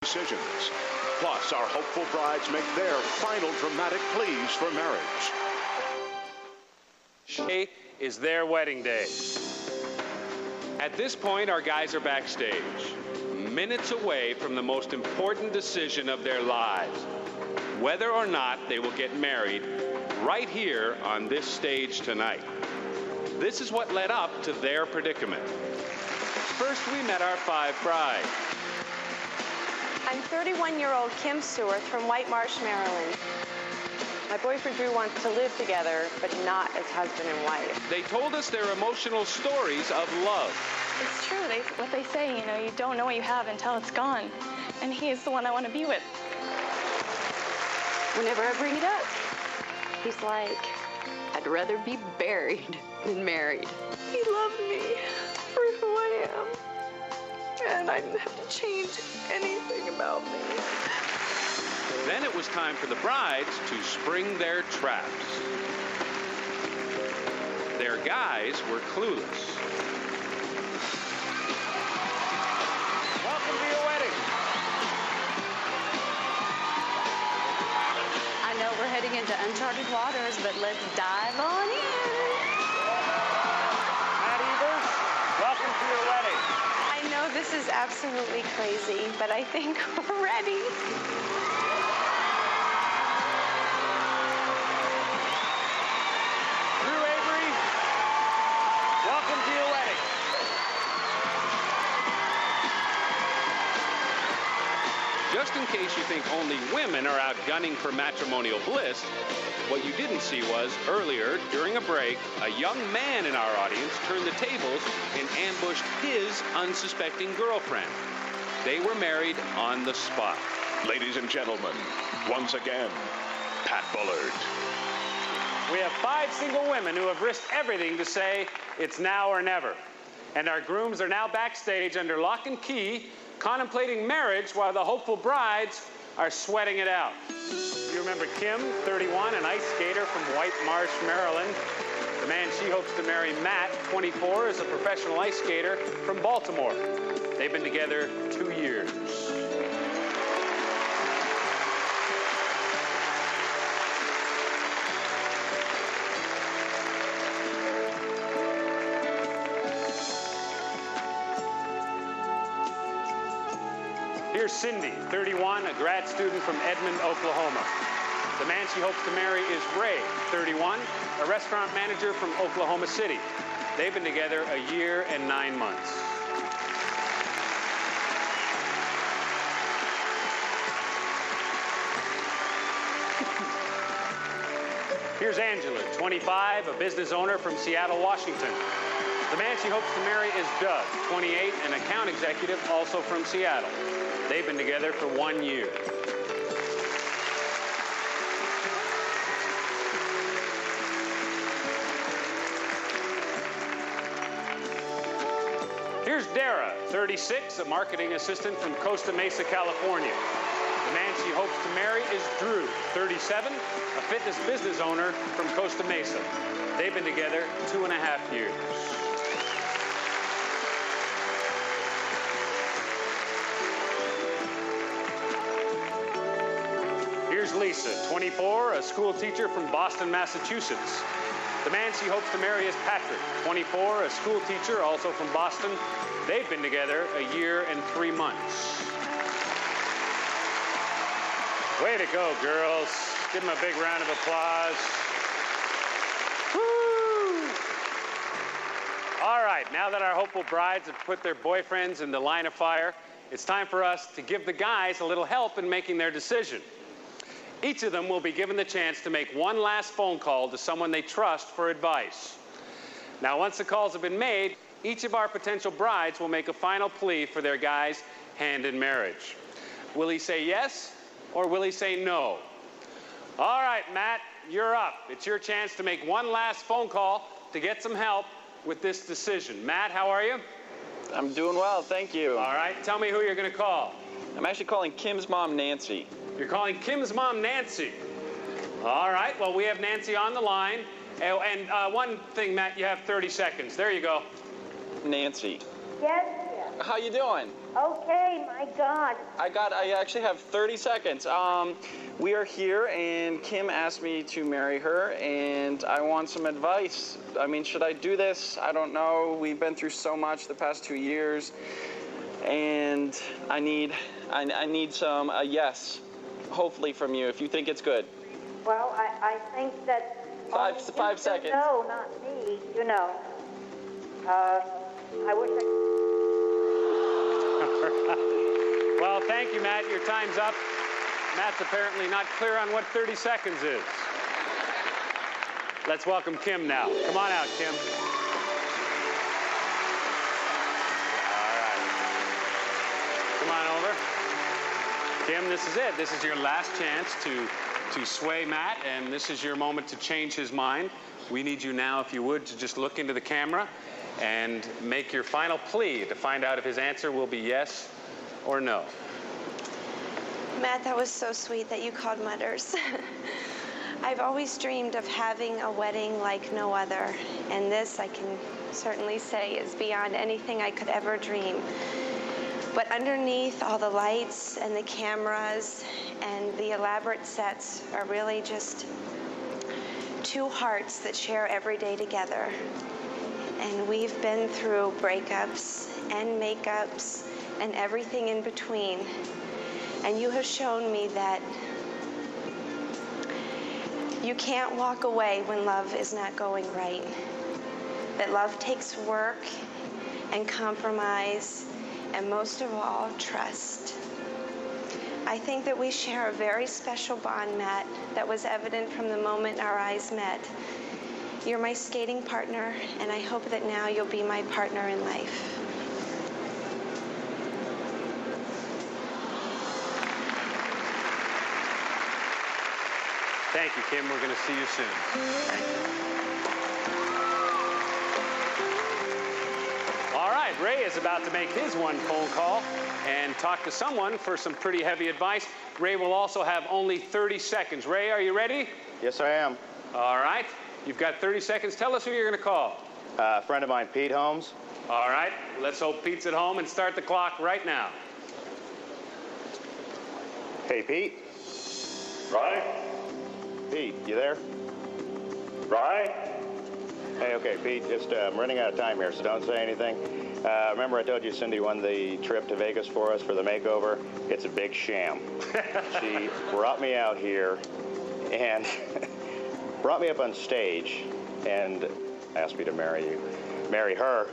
decisions. Plus, our hopeful brides make their final dramatic pleas for marriage. Today is their wedding day. At this point, our guys are backstage, minutes away from the most important decision of their lives, whether or not they will get married right here on this stage tonight. This is what led up to their predicament. First, we met our 5 brides. I'm 31-year-old Kim Stewart from White Marsh, Maryland. My boyfriend Drew wants to live together, but not as husband and wife. They told us their emotional stories of love. It's true, what they say, you know, you don't know what you have until it's gone. And he is the one I want to be with. Whenever I bring it up, he's like, I'd rather be buried than married. He loved me for who I am. And I didn't have to change anything about me. Then it was time for the brides to spring their traps. Their guys were clueless. Welcome to your wedding. I know we're heading into uncharted waters, but let's dive on in. Matt Evers, welcome to your wedding. I know this is absolutely crazy, but I think we're ready. Drew Avery, welcome to your wedding. Just in case you think only women are out gunning for matrimonial bliss, what you didn't see was, earlier, during a break, a young man in our audience turned the tables and ambushed his unsuspecting girlfriend. They were married on the spot. Ladies and gentlemen, once again, Pat Bullard. We have 5 single women who have risked everything to say it's now or never. And our grooms are now backstage under lock and key, contemplating marriage while the hopeful brides are sweating it out. You remember Kim, 31, an ice skater from White Marsh, Maryland. The man she hopes to marry, Matt, 24, is a professional ice skater from Baltimore. They've been together 2 years. Here's Cindy, 31, a grad student from Edmond, Oklahoma. The man she hopes to marry is Ray, 31, a restaurant manager from Oklahoma City. They've been together a year and 9 months. Here's Angela, 25, a business owner from Seattle, Washington. The man she hopes to marry is Doug, 28, an account executive also from Seattle. They've been together for 1 year. Here's Dara, 36, a marketing assistant from Costa Mesa, California. The man she hopes to marry is Drew, 37, a fitness business owner from Costa Mesa. They've been together 2.5 years. Here's Lisa, 24, a school teacher from Boston, Massachusetts. The man she hopes to marry is Patrick, 24, a school teacher also from Boston. They've been together a year and 3 months. Way to go, girls. Give them a big round of applause. Woo! All right, now that our hopeful brides have put their boyfriends in the line of fire, it's time for us to give the guys a little help in making their decision. Each of them will be given the chance to make one last phone call to someone they trust for advice. Now, once the calls have been made, each of our potential brides will make a final plea for their guy's hand in marriage. Will he say yes, or will he say no? All right, Matt, you're up. It's your chance to make one last phone call to get some help with this decision. Matt, how are you? I'm doing well, thank you. All right, tell me who you're going to call. I'm actually calling Kim's mom, Nancy. You're calling Kim's mom, Nancy. All right, well, we have Nancy on the line. And one thing, Matt, you have 30 seconds. There you go. Nancy. Yes. How you doing? Okay, my God. I actually have 30 seconds. We are here, and Kim asked me to marry her, and I want some advice. I mean, should I do this? I don't know. We've been through so much the past 2 years, and I need some yes, hopefully from you, if you think it's good. Well, I think that... Five seconds. No, not me, you know. I wish I... Well, thank you, Matt. Your time's up. Matt's apparently not clear on what 30 seconds is. Let's welcome Kim now. Come on out, Kim. All right. Come on over. Kim, this is it. This is your last chance to sway Matt, and this is your moment to change his mind. We need you now, if you would, to just look into the camera and make your final plea to find out if his answer will be yes or no. Matt, that was so sweet that you called Mudders. I've always dreamed of having a wedding like no other, and this, I can certainly say, is beyond anything I could ever dream. But underneath all the lights and the cameras and the elaborate sets are really just two hearts that share every day together. And we've been through breakups and makeups and everything in between. And you have shown me that you can't walk away when love is not going right. That love takes work and compromise, and most of all, trust. I think that we share a very special bond, Matt, that was evident from the moment our eyes met. You're my skating partner, and I hope that now you'll be my partner in life. Thank you, Kim. We're going to see you soon. Thank you. All right, Ray is about to make his one phone call and talk to someone for some pretty heavy advice. Ray will also have only 30 seconds. Ray, are you ready? Yes, I am. All right. You've got 30 seconds. Tell us who you're going to call. A friend of mine, Pete Holmes. All right. Let's hope Pete's at home and start the clock right now. Hey, Pete. Right? Pete, you there? Right? Hey, okay, Pete, just I'm running out of time here, so don't say anything. Remember I told you Cindy won the trip to Vegas for us for the makeover? It's a big sham. She brought me out here and brought me up on stage and asked me to marry her.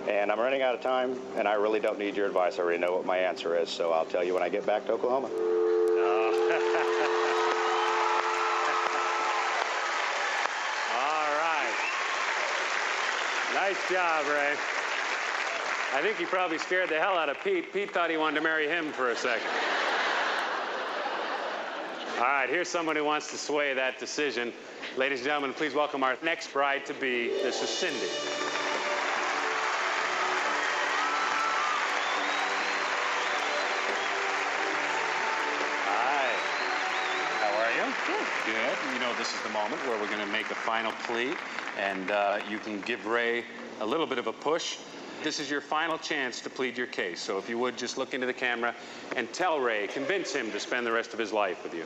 And I'm running out of time, and I really don't need your advice. I already know what my answer is, so I'll tell you when I get back to Oklahoma. Nice job, Ray. I think he probably scared the hell out of Pete. Pete thought he wanted to marry him for a second. All right, here's someone who wants to sway that decision. Ladies and gentlemen, please welcome our next bride-to-be. This is Cindy. Hi. How are you? Good. Good. You know, this is the moment where we're going to make a final plea, and you can give Ray a little bit of a push. This is your final chance to plead your case. So if you would, just look into the camera and tell Ray, convince him to spend the rest of his life with you.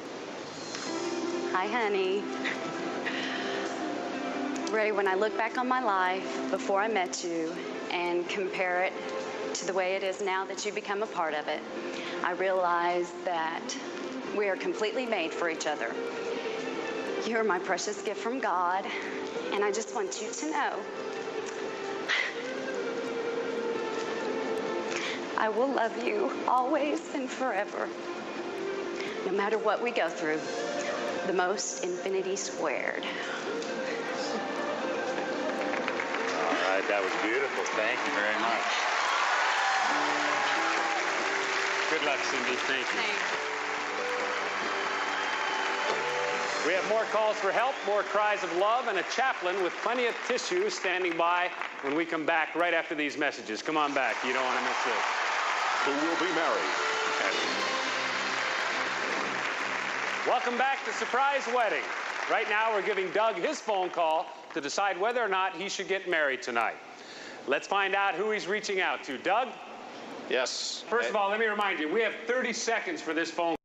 Hi, honey. Ray, when I look back on my life before I met you and compare it to the way it is now that you become a part of it, I realize that we are completely made for each other. You're my precious gift from God, and I just want you to know I will love you always and forever, no matter what we go through. The most infinity squared. All right, that was beautiful. Thank you very much. Good luck, Cindy. Thank you. We have more calls for help, more cries of love, and a chaplain with plenty of tissue standing by when we come back right after these messages. Come on back. You don't want to miss this. Who will be married? Okay. Welcome back to Surprise Wedding. Right now, we're giving Doug his phone call to decide whether or not he should get married tonight. Let's find out who he's reaching out to. Doug? Yes. First of all, let me remind you, we have 30 seconds for this phone